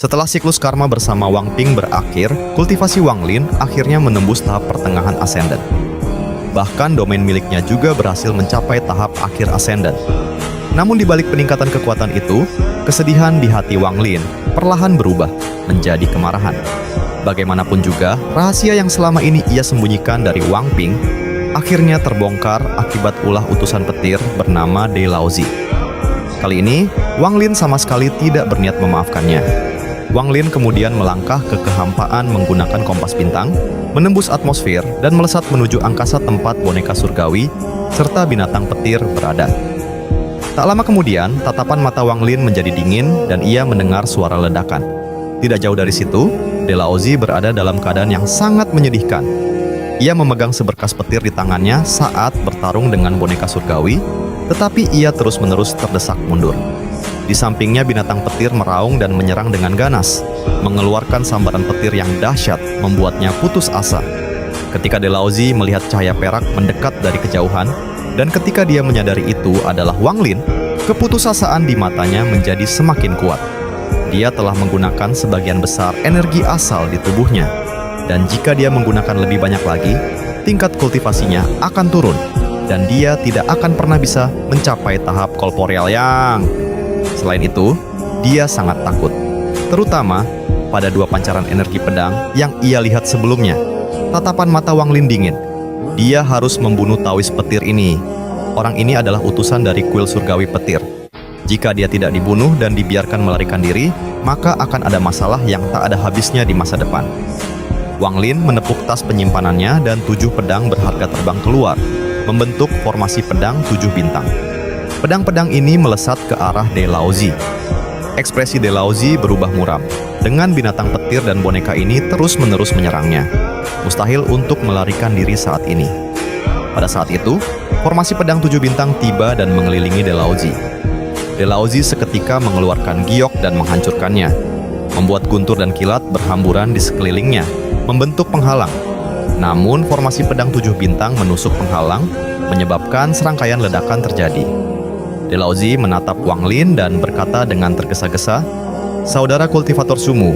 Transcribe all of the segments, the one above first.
Setelah siklus karma bersama Wang Ping berakhir, kultivasi Wang Lin akhirnya menembus tahap pertengahan ascendant. Bahkan domain miliknya juga berhasil mencapai tahap akhir ascendant. Namun di balik peningkatan kekuatan itu, kesedihan di hati Wang Lin perlahan berubah menjadi kemarahan. Bagaimanapun juga, rahasia yang selama ini ia sembunyikan dari Wang Ping akhirnya terbongkar akibat ulah utusan petir bernama De Laozi. Kali ini, Wang Lin sama sekali tidak berniat memaafkannya. Wang Lin kemudian melangkah ke kehampaan menggunakan kompas bintang, menembus atmosfer dan melesat menuju angkasa tempat boneka surgawi serta binatang petir berada. Tak lama kemudian, tatapan mata Wang Lin menjadi dingin dan ia mendengar suara ledakan. Tidak jauh dari situ, De Laozi berada dalam keadaan yang sangat menyedihkan. Ia memegang seberkas petir di tangannya saat bertarung dengan boneka surgawi, tetapi ia terus-menerus terdesak mundur. Di sampingnya binatang petir meraung dan menyerang dengan ganas, mengeluarkan sambaran petir yang dahsyat membuatnya putus asa. Ketika De Laozi melihat cahaya perak mendekat dari kejauhan, dan ketika dia menyadari itu adalah Wang Lin, keputusasaan di matanya menjadi semakin kuat. Dia telah menggunakan sebagian besar energi asal di tubuhnya, dan jika dia menggunakan lebih banyak lagi, tingkat kultivasinya akan turun, dan dia tidak akan pernah bisa mencapai tahap korporeal yang... Selain itu, dia sangat takut, terutama pada dua pancaran energi pedang yang ia lihat sebelumnya. Tatapan mata Wang Lin dingin. Dia harus membunuh Tawis petir ini. Orang ini adalah utusan dari kuil surgawi petir. Jika dia tidak dibunuh dan dibiarkan melarikan diri, maka akan ada masalah yang tak ada habisnya di masa depan. Wang Lin menepuk tas penyimpanannya dan 7 pedang berharga terbang keluar, membentuk formasi pedang 7 bintang. Pedang-pedang ini melesat ke arah De Laozi. Ekspresi De Laozi berubah muram. Dengan binatang petir dan boneka ini terus-menerus menyerangnya. Mustahil untuk melarikan diri saat ini. Pada saat itu, formasi pedang 7 bintang tiba dan mengelilingi De Laozi. De Laozi seketika mengeluarkan giok dan menghancurkannya, membuat guntur dan kilat berhamburan di sekelilingnya, membentuk penghalang. Namun, formasi pedang 7 bintang menusuk penghalang, menyebabkan serangkaian ledakan terjadi. De Laozi menatap Wang Lin dan berkata dengan tergesa-gesa, "Saudara kultivator Sumu,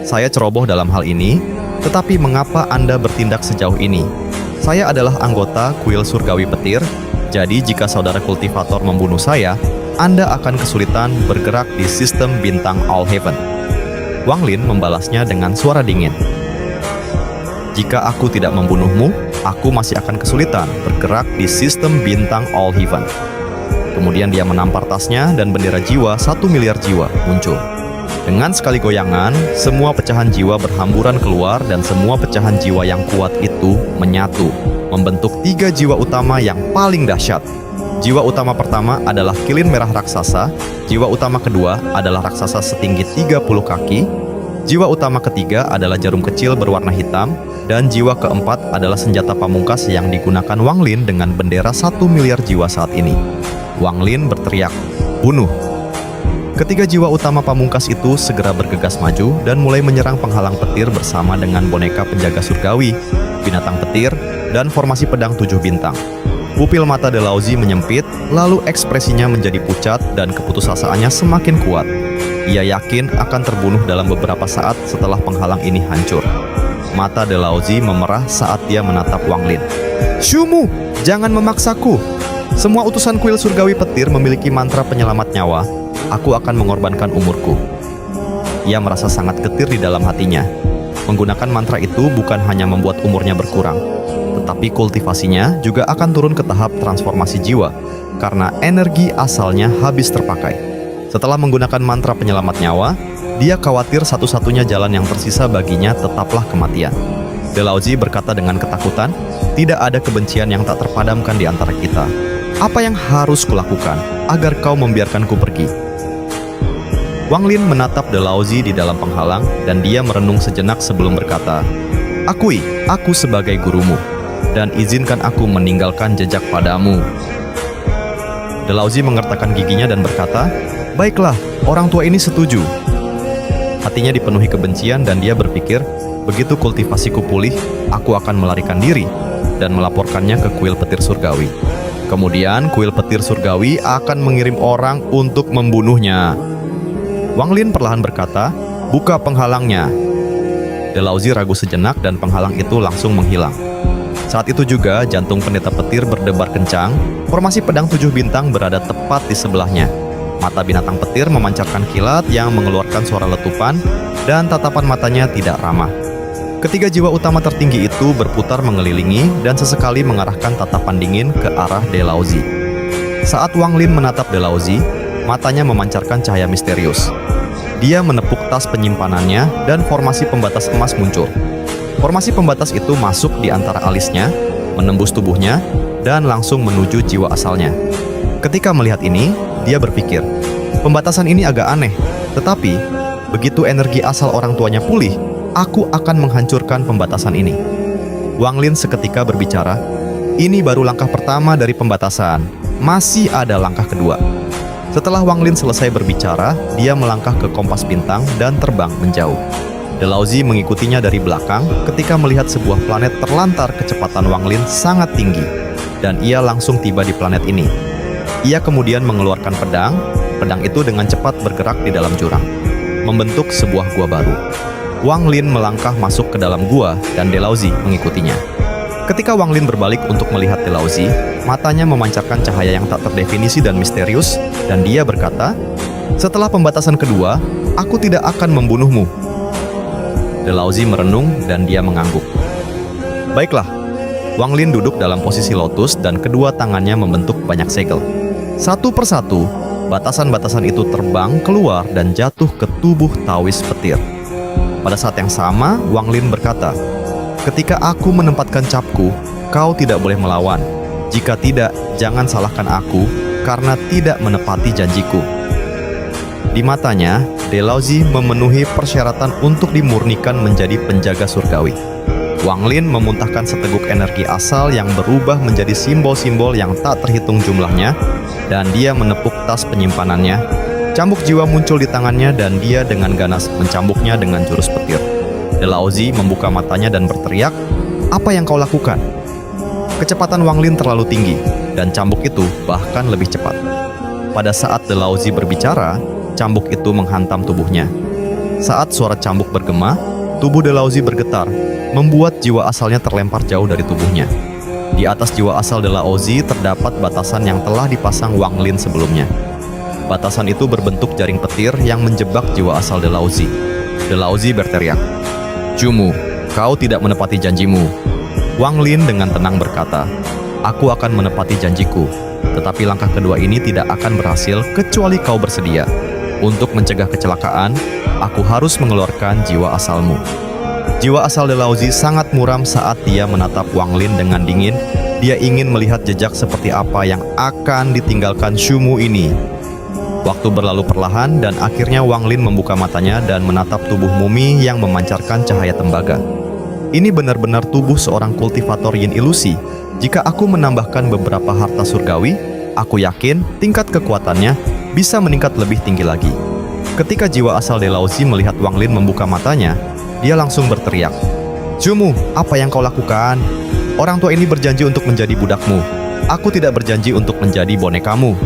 saya ceroboh dalam hal ini, tetapi mengapa Anda bertindak sejauh ini? Saya adalah anggota kuil surgawi petir, jadi jika saudara kultivator membunuh saya, Anda akan kesulitan bergerak di sistem bintang All Heaven." Wang Lin membalasnya dengan suara dingin, "Jika aku tidak membunuhmu, aku masih akan kesulitan bergerak di sistem bintang All Heaven." Kemudian dia menampar tasnya dan bendera jiwa 1 miliar jiwa muncul. Dengan sekali goyangan, semua pecahan jiwa berhamburan keluar dan semua pecahan jiwa yang kuat itu menyatu, membentuk 3 jiwa utama yang paling dahsyat. Jiwa utama pertama adalah kilin merah raksasa, jiwa utama kedua adalah raksasa setinggi 30 kaki, jiwa utama ketiga adalah jarum kecil berwarna hitam, dan jiwa keempat adalah senjata pamungkas yang digunakan Wang Lin dengan bendera 1 miliar jiwa saat ini. Wang Lin berteriak, "Bunuh!" Ketiga jiwa utama pamungkas itu segera bergegas maju dan mulai menyerang penghalang petir bersama dengan boneka penjaga surgawi, binatang petir, dan formasi pedang 7 bintang. Pupil mata De Laozi menyempit, lalu ekspresinya menjadi pucat dan keputusasaannya semakin kuat. Ia yakin akan terbunuh dalam beberapa saat setelah penghalang ini hancur. Mata De Laozi memerah saat dia menatap Wang Lin. "Sumu, jangan memaksaku. Semua utusan kuil surgawi petir memiliki mantra penyelamat nyawa. Aku akan mengorbankan umurku." Ia merasa sangat getir di dalam hatinya. Menggunakan mantra itu bukan hanya membuat umurnya berkurang, tetapi kultivasinya juga akan turun ke tahap transformasi jiwa, karena energi asalnya habis terpakai. Setelah menggunakan mantra penyelamat nyawa, dia khawatir satu-satunya jalan yang tersisa baginya tetaplah kematian. De Laozi berkata dengan ketakutan, "Tidak ada kebencian yang tak terpadamkan di antara kita. Apa yang harus kulakukan agar kau membiarkanku pergi?" Wang Lin menatap De Laozi di dalam penghalang dan dia merenung sejenak sebelum berkata, "Akui, aku sebagai gurumu, dan izinkan aku meninggalkan jejak padamu." De Laozi mengertakkan giginya dan berkata, "Baiklah, orang tua ini setuju." Hatinya dipenuhi kebencian dan dia berpikir, begitu kultivasiku pulih, aku akan melarikan diri dan melaporkannya ke kuil petir surgawi. Kemudian kuil petir surgawi akan mengirim orang untuk membunuhnya. Wang Lin perlahan berkata, buka penghalangnya. Delauzi ragu sejenak dan penghalang itu langsung menghilang. Saat itu juga jantung pendeta petir berdebar kencang, formasi pedang 7 bintang berada tepat di sebelahnya. Mata binatang petir memancarkan kilat yang mengeluarkan suara letupan, dan tatapan matanya tidak ramah. Ketiga jiwa utama tertinggi itu berputar mengelilingi dan sesekali mengarahkan tatapan dingin ke arah Delauzi. Saat Wang Lin menatap Delauzi, matanya memancarkan cahaya misterius. Dia menepuk tas penyimpanannya dan formasi pembatas emas muncul. Formasi pembatas itu masuk di antara alisnya, menembus tubuhnya, dan langsung menuju jiwa asalnya. Ketika melihat ini, dia berpikir, pembatasan ini agak aneh, tetapi begitu energi asal orang tuanya pulih, aku akan menghancurkan pembatasan ini. Wang Lin seketika berbicara, ini baru langkah pertama dari pembatasan, masih ada langkah kedua. Setelah Wang Lin selesai berbicara, dia melangkah ke kompas bintang dan terbang menjauh. Delauzi mengikutinya dari belakang ketika melihat sebuah planet terlantar. Kecepatan Wang Lin sangat tinggi, dan ia langsung tiba di planet ini. Ia kemudian mengeluarkan pedang. Pedang itu dengan cepat bergerak di dalam jurang, membentuk sebuah gua baru. Wang Lin melangkah masuk ke dalam gua dan Delauzi mengikutinya. Ketika Wang Lin berbalik untuk melihat Delauzi, matanya memancarkan cahaya yang tak terdefinisi dan misterius, dan dia berkata, setelah pembatasan kedua, aku tidak akan membunuhmu. Delauzi merenung dan dia mengangguk. Baiklah, Wang Lin duduk dalam posisi lotus dan kedua tangannya membentuk banyak segel. Satu persatu, batasan-batasan itu terbang keluar dan jatuh ke tubuh Tawis petir. Pada saat yang sama, Wang Lin berkata, ketika aku menempatkan capku, kau tidak boleh melawan. Jika tidak, jangan salahkan aku karena tidak menepati janjiku. Di matanya, Delauzi memenuhi persyaratan untuk dimurnikan menjadi penjaga surgawi. Wang Lin memuntahkan seteguk energi asal yang berubah menjadi simbol-simbol yang tak terhitung jumlahnya, dan dia menepuk tas penyimpanannya. Cambuk jiwa muncul di tangannya dan dia dengan ganas mencambuknya dengan jurus petir. Delauzi membuka matanya dan berteriak, apa yang kau lakukan? Kecepatan Wang Lin terlalu tinggi, dan cambuk itu bahkan lebih cepat. Pada saat Delauzi berbicara, cambuk itu menghantam tubuhnya. Saat suara cambuk bergema, tubuh Delauzi bergetar, membuat jiwa asalnya terlempar jauh dari tubuhnya. Di atas jiwa asal Delauzi terdapat batasan yang telah dipasang Wang Lin sebelumnya. Batasan itu berbentuk jaring petir yang menjebak jiwa asal Delauzi. Delauzi berteriak, Jumu, kau tidak menepati janjimu. Wang Lin dengan tenang berkata, aku akan menepati janjiku, tetapi langkah kedua ini tidak akan berhasil kecuali kau bersedia. Untuk mencegah kecelakaan, aku harus mengeluarkan jiwa asalmu. Jiwa asal Delauzi sangat muram saat dia menatap Wang Lin dengan dingin. Dia ingin melihat jejak seperti apa yang akan ditinggalkan Shumu ini. Waktu berlalu perlahan dan akhirnya Wang Lin membuka matanya dan menatap tubuh mumi yang memancarkan cahaya tembaga. Ini benar-benar tubuh seorang kultivator yin ilusi. Jika aku menambahkan beberapa harta surgawi, aku yakin tingkat kekuatannya bisa meningkat lebih tinggi lagi. Ketika jiwa asal Delauzi melihat Wang Lin membuka matanya, dia langsung berteriak, Jumu, apa yang kau lakukan? Orang tua ini berjanji untuk menjadi budakmu. Aku tidak berjanji untuk menjadi bonekamu.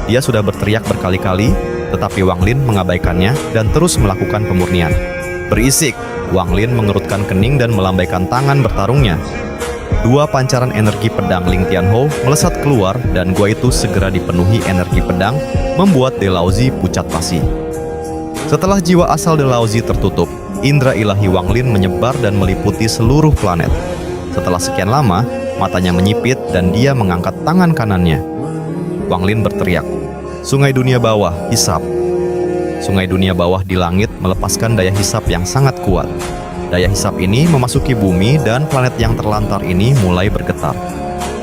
Dia sudah berteriak berkali-kali, tetapi Wang Lin mengabaikannya dan terus melakukan pemurnian. Berisik, Wang Lin mengerutkan kening dan melambaikan tangan bertarungnya. Dua pancaran energi pedang Ling Tianhou melesat keluar dan gua itu segera dipenuhi energi pedang, membuat Delauzi pucat pasi. Setelah jiwa asal Delauzi tertutup, indera ilahi Wang Lin menyebar dan meliputi seluruh planet. Setelah sekian lama, matanya menyipit dan dia mengangkat tangan kanannya. Wang Lin berteriak, sungai dunia bawah, hisap. Sungai dunia bawah di langit melepaskan daya hisap yang sangat kuat. Daya hisap ini memasuki bumi dan planet yang terlantar ini mulai bergetar.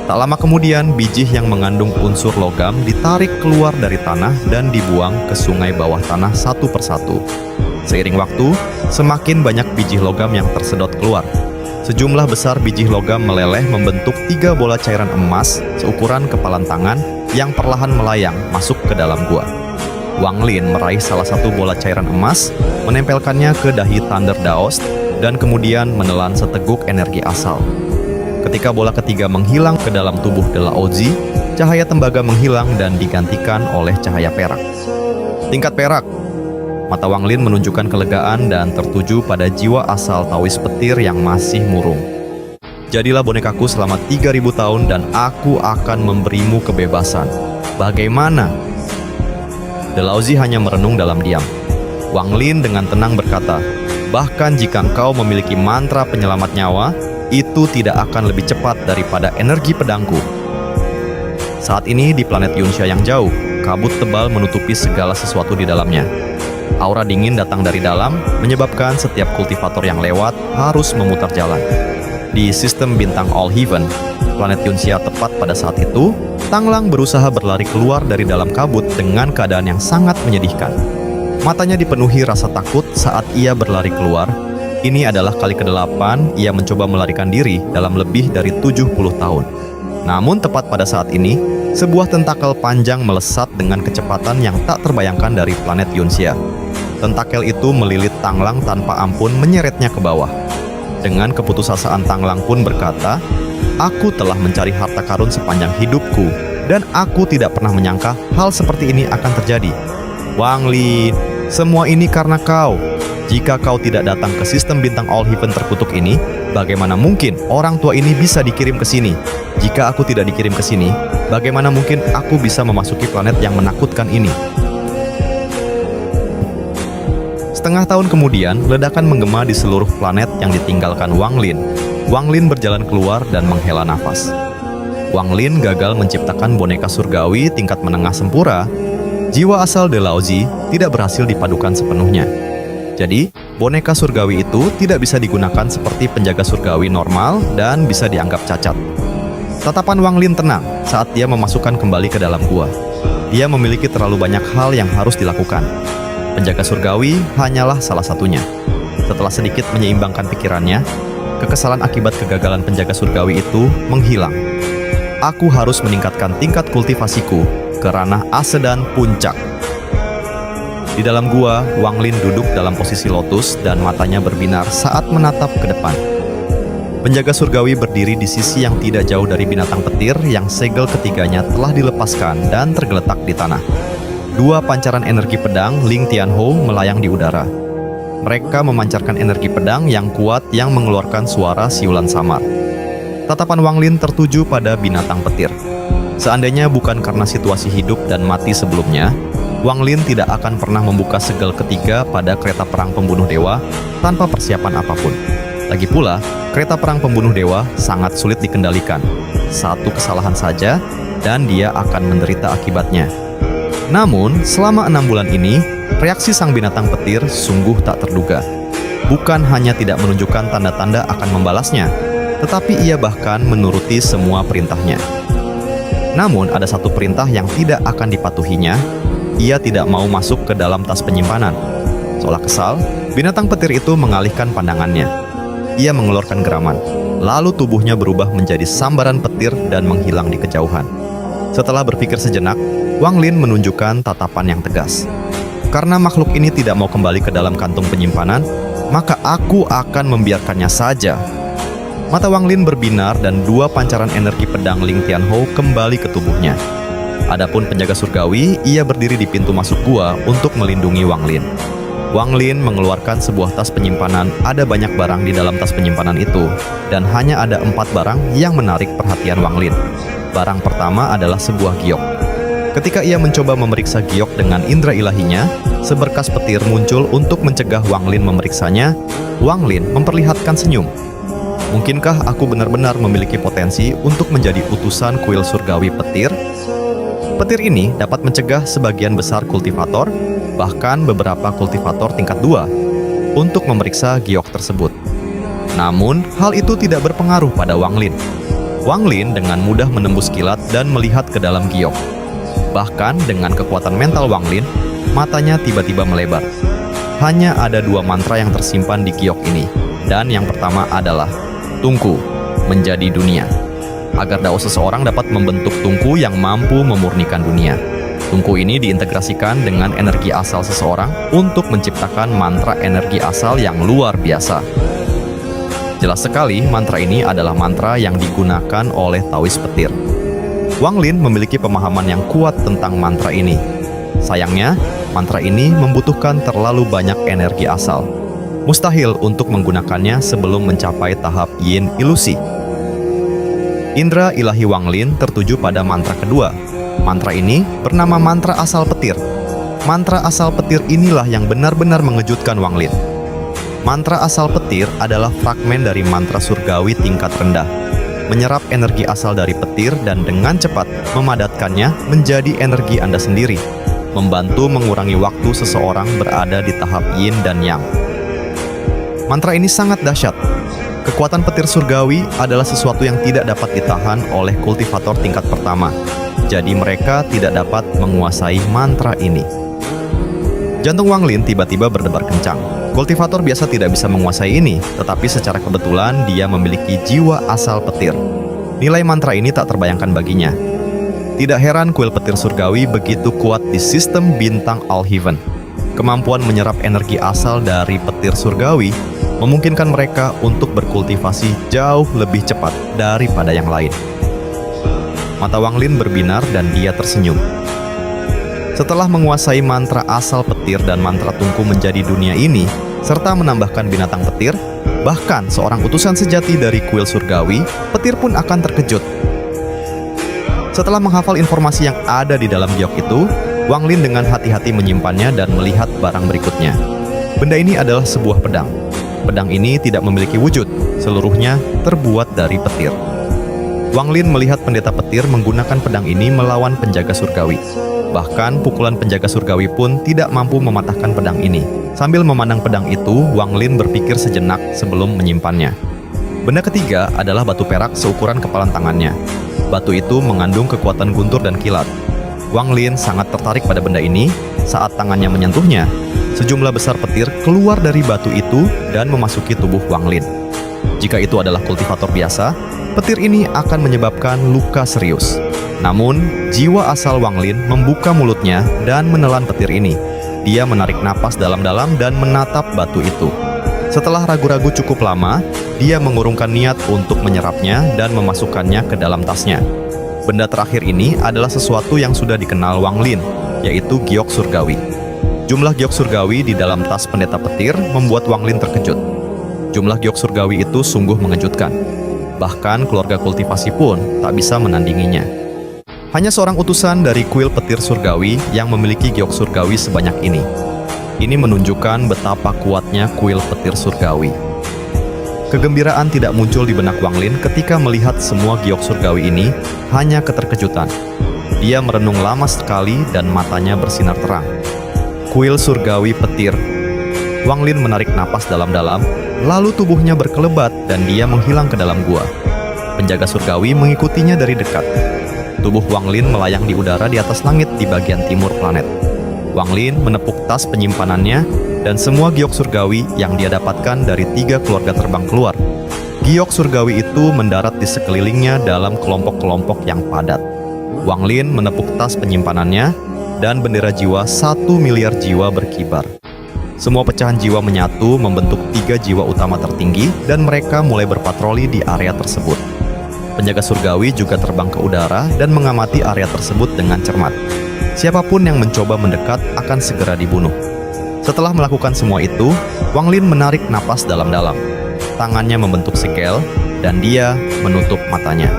Tak lama kemudian, biji yang mengandung unsur logam ditarik keluar dari tanah dan dibuang ke sungai bawah tanah satu persatu. Seiring waktu, semakin banyak biji logam yang tersedot keluar. Sejumlah besar biji logam meleleh membentuk 3 bola cairan emas seukuran kepalan tangan yang perlahan melayang masuk ke dalam gua. Wang Lin meraih salah satu bola cairan emas, menempelkannya ke dahi Thunder Daost, dan kemudian menelan seteguk energi asal. Ketika bola ketiga menghilang ke dalam tubuh Delauzi, cahaya tembaga menghilang dan digantikan oleh cahaya perak. Tingkat perak. Mata Wang Lin menunjukkan kelegaan dan tertuju pada jiwa asal Taois petir yang masih murung. Jadilah bonekaku selama 3000 tahun dan aku akan memberimu kebebasan. Bagaimana? Delauzi hanya merenung dalam diam. Wang Lin dengan tenang berkata, bahkan jika engkau memiliki mantra penyelamat nyawa, itu tidak akan lebih cepat daripada energi pedangku. Saat ini di planet Yunxia yang jauh, kabut tebal menutupi segala sesuatu di dalamnya. Aura dingin datang dari dalam, menyebabkan setiap kultivator yang lewat harus memutar jalan. Di sistem bintang All Heaven, planet Yunxia tepat pada saat itu, Tang Lang berusaha berlari keluar dari dalam kabut dengan keadaan yang sangat menyedihkan. Matanya dipenuhi rasa takut saat ia berlari keluar. Ini adalah kali ke-8 ia mencoba melarikan diri dalam lebih dari 70 tahun. Namun tepat pada saat ini, sebuah tentakel panjang melesat dengan kecepatan yang tak terbayangkan dari planet Yunxia. Tentakel itu melilit Tang Lang tanpa ampun, menyeretnya ke bawah. Dengan keputusasaan, Tang Lang pun berkata, aku telah mencari harta karun sepanjang hidupku, dan aku tidak pernah menyangka hal seperti ini akan terjadi. Wang Lin, semua ini karena kau. Jika kau tidak datang ke sistem bintang All Heaven terkutuk ini, bagaimana mungkin orang tua ini bisa dikirim ke sini? Jika aku tidak dikirim ke sini, bagaimana mungkin aku bisa memasuki planet yang menakutkan ini? Setengah tahun kemudian, ledakan menggema di seluruh planet yang ditinggalkan Wang Lin. Wang Lin berjalan keluar dan menghela nafas. Wang Lin gagal menciptakan boneka surgawi tingkat menengah sempurna. Jiwa asal Delauzi tidak berhasil dipadukan sepenuhnya. Jadi, boneka surgawi itu tidak bisa digunakan seperti penjaga surgawi normal dan bisa dianggap cacat. Tatapan Wang Lin tenang saat dia memasukkan kembali ke dalam gua. Dia memiliki terlalu banyak hal yang harus dilakukan. Penjaga surgawi hanyalah salah satunya. Setelah sedikit menyeimbangkan pikirannya, kekesalan akibat kegagalan penjaga surgawi itu menghilang. Aku harus meningkatkan tingkat kultivasiku ke ranah Asedan Puncak. Di dalam gua, Wang Lin duduk dalam posisi lotus dan matanya berbinar saat menatap ke depan. Penjaga surgawi berdiri di sisi yang tidak jauh dari binatang petir yang segel ketiganya telah dilepaskan dan tergeletak di tanah. Dua pancaran energi pedang Ling Tianhou melayang di udara. Mereka memancarkan energi pedang yang kuat yang mengeluarkan suara siulan samar. Tatapan Wang Lin tertuju pada binatang petir. Seandainya bukan karena situasi hidup dan mati sebelumnya, Wang Lin tidak akan pernah membuka segel ketiga pada kereta perang pembunuh dewa tanpa persiapan apapun. Lagi pula, kereta perang pembunuh dewa sangat sulit dikendalikan. Satu kesalahan saja, dan dia akan menderita akibatnya. Namun, selama 6 bulan ini, reaksi sang binatang petir sungguh tak terduga. Bukan hanya tidak menunjukkan tanda-tanda akan membalasnya, tetapi ia bahkan menuruti semua perintahnya. Namun, ada satu perintah yang tidak akan dipatuhinya. Ia tidak mau masuk ke dalam tas penyimpanan. Seolah kesal, binatang petir itu mengalihkan pandangannya. Ia mengeluarkan geraman, lalu tubuhnya berubah menjadi sambaran petir dan menghilang di kejauhan. Setelah berpikir sejenak, Wang Lin menunjukkan tatapan yang tegas. Karena makhluk ini tidak mau kembali ke dalam kantung penyimpanan, maka aku akan membiarkannya saja. Mata Wang Lin berbinar dan dua pancaran energi pedang Ling Tianhou kembali ke tubuhnya. Adapun penjaga surgawi, ia berdiri di pintu masuk gua untuk melindungi Wang Lin. Wang Lin mengeluarkan sebuah tas penyimpanan. Ada banyak barang di dalam tas penyimpanan itu, dan hanya ada 4 barang yang menarik perhatian Wang Lin. Barang pertama adalah sebuah giok. Ketika ia mencoba memeriksa giok dengan indera ilahinya, seberkas petir muncul untuk mencegah Wang Lin memeriksanya. Wang Lin memperlihatkan senyum. Mungkinkah aku benar-benar memiliki potensi untuk menjadi utusan kuil surgawi petir? Petir ini dapat mencegah sebagian besar kultivator, bahkan beberapa kultivator tingkat 2, untuk memeriksa giok tersebut. Namun, hal itu tidak berpengaruh pada Wang Lin. Wang Lin dengan mudah menembus kilat dan melihat ke dalam giok. Bahkan dengan kekuatan mental Wang Lin, matanya tiba-tiba melebar. Hanya ada 2 mantra yang tersimpan di giok ini, dan yang pertama adalah Tungku, menjadi dunia. Agar dao seseorang dapat membentuk tungku yang mampu memurnikan dunia. Tungku ini diintegrasikan dengan energi asal seseorang untuk menciptakan mantra energi asal yang luar biasa. Jelas sekali, mantra ini adalah mantra yang digunakan oleh Taois petir. Wang Lin memiliki pemahaman yang kuat tentang mantra ini. Sayangnya, mantra ini membutuhkan terlalu banyak energi asal. Mustahil untuk menggunakannya sebelum mencapai tahap yin ilusi. Indra ilahi Wang Lin tertuju pada mantra kedua. Mantra ini bernama mantra asal petir. Mantra asal petir inilah yang benar-benar mengejutkan Wang Lin. Mantra asal petir adalah fragmen dari mantra surgawi tingkat rendah, menyerap energi asal dari petir dan dengan cepat memadatkannya menjadi energi Anda sendiri, membantu mengurangi waktu seseorang berada di tahap yin dan yang. Mantra ini sangat dahsyat. Kekuatan petir surgawi adalah sesuatu yang tidak dapat ditahan oleh kultivator tingkat pertama, jadi mereka tidak dapat menguasai mantra ini. Jantung Wang Lin tiba-tiba berdebar kencang. Kultivator biasa tidak bisa menguasai ini, tetapi secara kebetulan dia memiliki jiwa asal petir. Nilai mantra ini tak terbayangkan baginya. Tidak heran kuil petir surgawi begitu kuat di sistem bintang Alheaven. Kemampuan menyerap energi asal dari petir surgawi memungkinkan mereka untuk berkultivasi jauh lebih cepat daripada yang lain. Mata Wang Lin berbinar dan dia tersenyum. Setelah menguasai mantra asal petir dan mantra tungku menjadi dunia ini, serta menambahkan binatang petir, bahkan seorang utusan sejati dari kuil surgawi, petir pun akan terkejut. Setelah menghafal informasi yang ada di dalam giok itu, Wang Lin dengan hati-hati menyimpannya dan melihat barang berikutnya. Benda ini adalah sebuah pedang. Pedang ini tidak memiliki wujud, seluruhnya terbuat dari petir. Wang Lin melihat pendeta petir menggunakan pedang ini melawan penjaga surgawi. Bahkan pukulan penjaga surgawi pun tidak mampu mematahkan pedang ini. Sambil memandang pedang itu, Wang Lin berpikir sejenak sebelum menyimpannya. Benda ketiga adalah batu perak seukuran kepalan tangannya. Batu itu mengandung kekuatan guntur dan kilat. Wang Lin sangat tertarik pada benda ini. Saat tangannya menyentuhnya, sejumlah besar petir keluar dari batu itu dan memasuki tubuh Wang Lin. Jika itu adalah kultivator biasa, petir ini akan menyebabkan luka serius. Namun, jiwa asal Wang Lin membuka mulutnya dan menelan petir ini. Dia menarik napas dalam-dalam dan menatap batu itu. Setelah ragu-ragu cukup lama, dia mengurungkan niat untuk menyerapnya dan memasukkannya ke dalam tasnya. Benda terakhir ini adalah sesuatu yang sudah dikenal Wang Lin, yaitu giok surgawi. Jumlah giok surgawi di dalam tas pendeta petir membuat Wang Lin terkejut. Jumlah giok surgawi itu sungguh mengejutkan. Bahkan keluarga kultivasi pun tak bisa menandinginya. Hanya seorang utusan dari kuil petir surgawi yang memiliki giok surgawi sebanyak ini. Ini menunjukkan betapa kuatnya kuil petir surgawi. Kegembiraan tidak muncul di benak Wang Lin ketika melihat semua giok surgawi ini, hanya keterkejutan. Dia merenung lama sekali dan matanya bersinar terang. Kuil surgawi petir. Wang Lin menarik napas dalam-dalam, lalu tubuhnya berkelebat dan dia menghilang ke dalam gua. Penjaga surgawi mengikutinya dari dekat. Tubuh Wang Lin melayang di udara di atas langit di bagian timur planet. Wang Lin menepuk tas penyimpanannya dan semua giok surgawi yang dia dapatkan dari 3 keluarga terbang keluar. Giok surgawi itu mendarat di sekelilingnya dalam kelompok-kelompok yang padat. Wang Lin menepuk tas penyimpanannya dan bendera jiwa 1 miliar jiwa berkibar. Semua pecahan jiwa menyatu membentuk 3 jiwa utama tertinggi dan mereka mulai berpatroli di area tersebut. Penjaga surgawi juga terbang ke udara dan mengamati area tersebut dengan cermat. Siapapun yang mencoba mendekat akan segera dibunuh. Setelah melakukan semua itu, Wang Lin menarik napas dalam-dalam. Tangannya membentuk segel dan dia menutup matanya.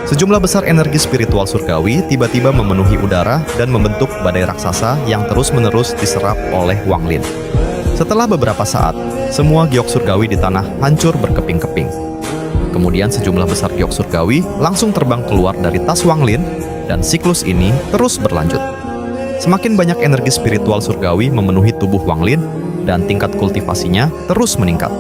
Sejumlah besar energi spiritual surgawi tiba-tiba memenuhi udara dan membentuk badai raksasa yang terus-menerus diserap oleh Wang Lin. Setelah beberapa saat, semua giok surgawi di tanah hancur berkeping-keping. Kemudian sejumlah besar giok surgawi langsung terbang keluar dari tas Wang Lin dan siklus ini terus berlanjut. Semakin banyak energi spiritual surgawi memenuhi tubuh Wang Lin dan tingkat kultivasinya terus meningkat.